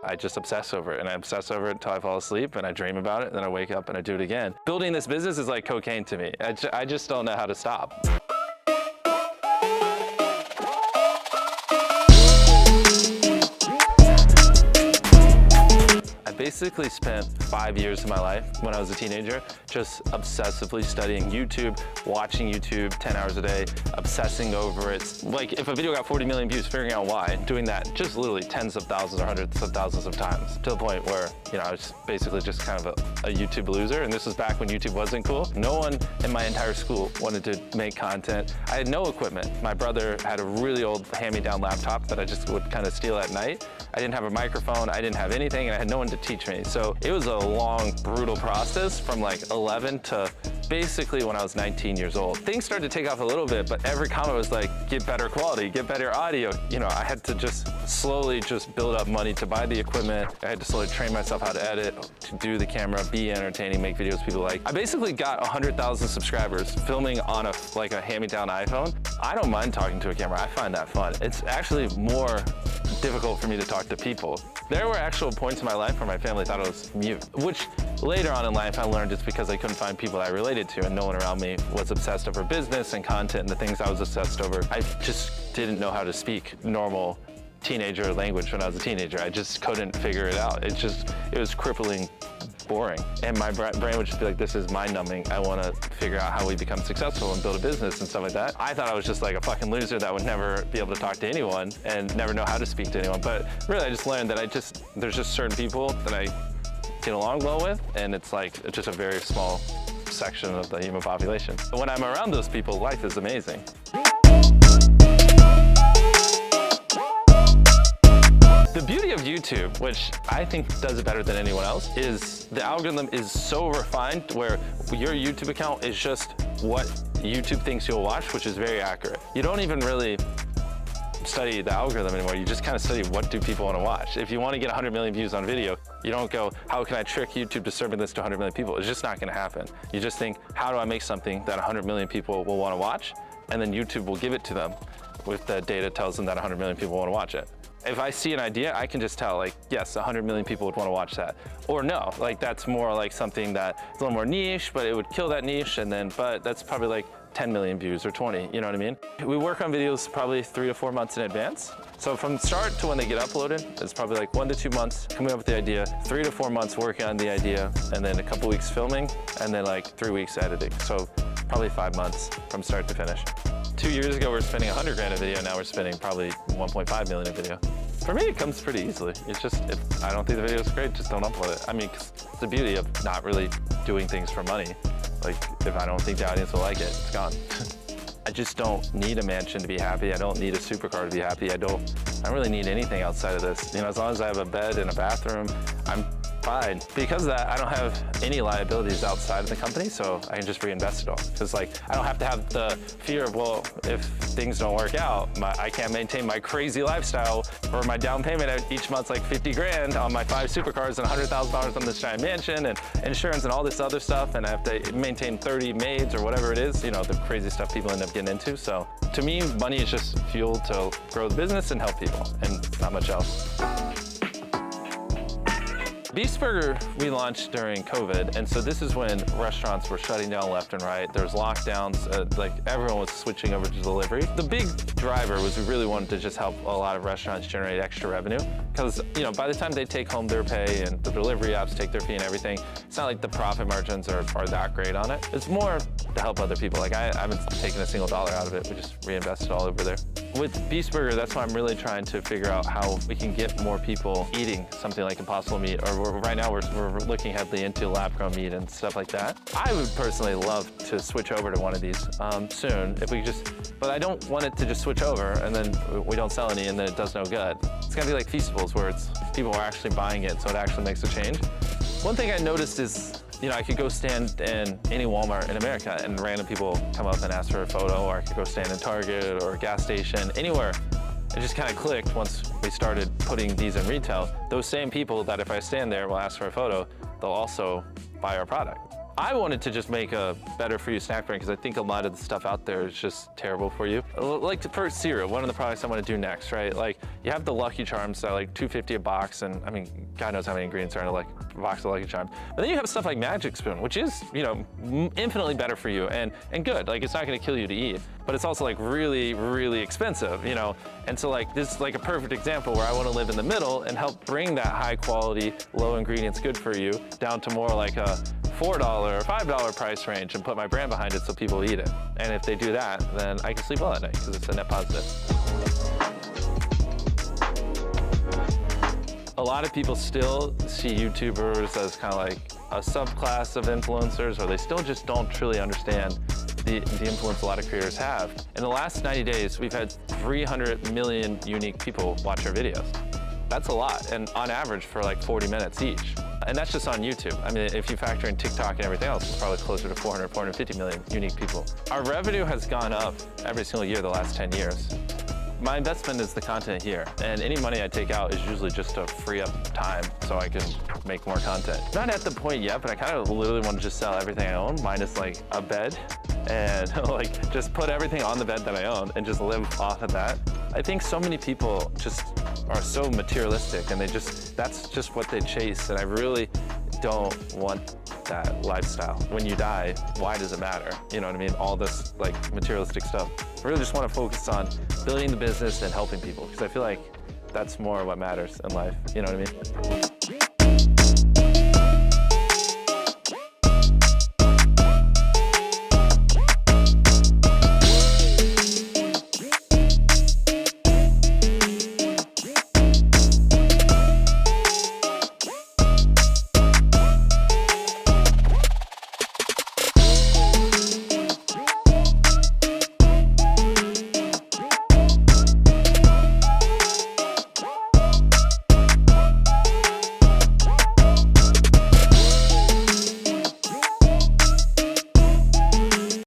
I just obsess over it, and I obsess over it until I fall asleep, and I dream about it, and then I wake up and I do it again. Building this business is like cocaine to me. I just don't know how to stop. I basically spent 5 years of my life when I was a teenager just obsessively studying YouTube, watching YouTube 10 hours a day, obsessing over it. Like if a video got 40 million views, figuring out why, doing that just literally tens of thousands or hundreds of thousands of times, to the point where, you know, I was basically just kind of a YouTube loser. And this was back when YouTube wasn't cool. No one in my entire school wanted to make content. I had no equipment. My brother had a really old hand-me-down laptop that I just would kind of steal at night. I didn't have a microphone, I didn't have anything, and I had no one to teach me. So it was a long, brutal process from like 11 to basically when I was 19 years old. Things started to take off a little bit, but every comment was like, get better quality, get better audio. You know, I had to just slowly just build up money to buy the equipment. I had to slowly train myself how to edit, to do the camera, be entertaining, make videos people like. I basically got 100,000 subscribers filming on like a hand-me-down iPhone. I don't mind talking to a camera, I find that fun. It's actually more difficult for me to talk to people. There were actual points in my life where my family thought I was mute, which later on in life I learned it's because I couldn't find people I related to, and no one around me was obsessed over business and content and the things I was obsessed over. I just didn't know how to speak normal teenager language when I was a teenager. I just couldn't figure it out. It was crippling boring. And my brain would just be like, this is mind-numbing. I want to figure out how we become successful and build a business and stuff like that. I thought I was just like a fucking loser that would never be able to talk to anyone and never know how to speak to anyone. But really, I just learned that there's just certain people that I get along well with, and it's just a very small section of the human population. But when I'm around those people, life is amazing. The beauty of YouTube, which I think does it better than anyone else, is the algorithm is so refined where your YouTube account is just what YouTube thinks you'll watch, which is very accurate. You don't even really study the algorithm anymore. You just kind of study what do people want to watch. If you want to get 100 million views on video, you don't go, how can I trick YouTube to serving this to 100 million people? It's just not going to happen. You just think, how do I make something that 100 million people will want to watch? And then YouTube will give it to them with the data tells them that 100 million people want to watch it. If I see an idea, I can just tell, like, yes, 100 million people would want to watch that. Or no, like that's more like something that's a little more niche, but it would kill that niche, but that's probably like 10 million views or 20, you know what I mean? We work on videos probably 3 to 4 months in advance. So from start to when they get uploaded, it's probably like 1 to 2 months coming up with the idea, 3 to 4 months working on the idea, and then a couple weeks filming, and then like 3 weeks editing. So probably 5 months from start to finish. 2 years ago, we were spending 100 grand a video, now we're spending probably 1.5 million a video. For me, it comes pretty easily. It's just, if I don't think the video is great, just don't upload it. I mean, 'cause it's the beauty of not really doing things for money. Like, if I don't think the audience will like it, it's gone. I just don't need a mansion to be happy. I don't need a supercar to be happy. I don't really need anything outside of this. You know, as long as I have a bed and a bathroom, I'm fine. Because of that, I don't have any liabilities outside of the company, so I can just reinvest it all. Because like, I don't have to have the fear of, well, if things don't work out, I can't maintain my crazy lifestyle, or my down payment each month's like 50 grand on my 5 supercars and $100,000 on this giant mansion and insurance and all this other stuff, and I have to maintain 30 maids or whatever it is, you know, the crazy stuff people end up getting into. So to me, money is just fuel to grow the business and help people, and not much else. Beast Burger we launched during COVID, and so this is when restaurants were shutting down left and right. There was lockdowns, like everyone was switching over to delivery. The big driver was we really wanted to just help a lot of restaurants generate extra revenue, because you know, by the time they take home their pay and the delivery apps take their fee and everything, it's not like the profit margins are that great on it. It's more to help other people. Like I haven't taken a single dollar out of it. We just reinvested all over there. With Beast Burger, that's why I'm really trying to figure out how we can get more people eating something like Impossible Meat, or right now we're looking heavily into lab-grown meat and stuff like that. I would personally love to switch over to one of these soon, if we could but I don't want it to just switch over and then we don't sell any and then it does no good. It's gotta be like Feastables, where people are actually buying it, so it actually makes a change. One thing I noticed is, you know, I could go stand in any Walmart in America and random people come up and ask for a photo, or I could go stand in Target or a gas station, anywhere. It just kind of clicked once we started putting these in retail. Those same people that if I stand there will ask for a photo, they'll also buy our product. I wanted to just make a better for you snack brand because I think a lot of the stuff out there is just terrible for you. Like for cereal, one of the products I want to do next, right? Like you have the Lucky Charms that are like $2.50 a box, and I mean, God knows how many ingredients are in a box of Lucky Charms. But then you have stuff like Magic Spoon, which is, you know, infinitely better for you and good. Like it's not going to kill you to eat, but it's also like really, really expensive, you know? And so like this is like a perfect example where I want to live in the middle and help bring that high quality, low ingredients, good for you down to more like a $4 or $5 price range and put my brand behind it so people eat it. And if they do that, then I can sleep well at night because it's a net positive. A lot of people still see YouTubers as kind of like a subclass of influencers, or they still just don't truly understand the influence a lot of creators have. In the last 90 days, we've had 300 million unique people watch our videos. That's a lot, and on average for like 40 minutes each. And that's just on YouTube. I mean, if you factor in TikTok and everything else, it's probably closer to 400, 450 million unique people. Our revenue has gone up every single year the last 10 years. My investment is the content here, and any money I take out is usually just to free up time so I can make more content. Not at the point yet, but I kind of literally want to just sell everything I own, minus like a bed, and like just put everything on the bed that I own and just live off of that. I think so many people just are so materialistic, and that's just what they chase, and I really don't want that lifestyle. When you die, why does it matter? You know what I mean? All this like materialistic stuff. I really just want to focus on building the business and helping people, because I feel like that's more what matters in life. You know what I mean?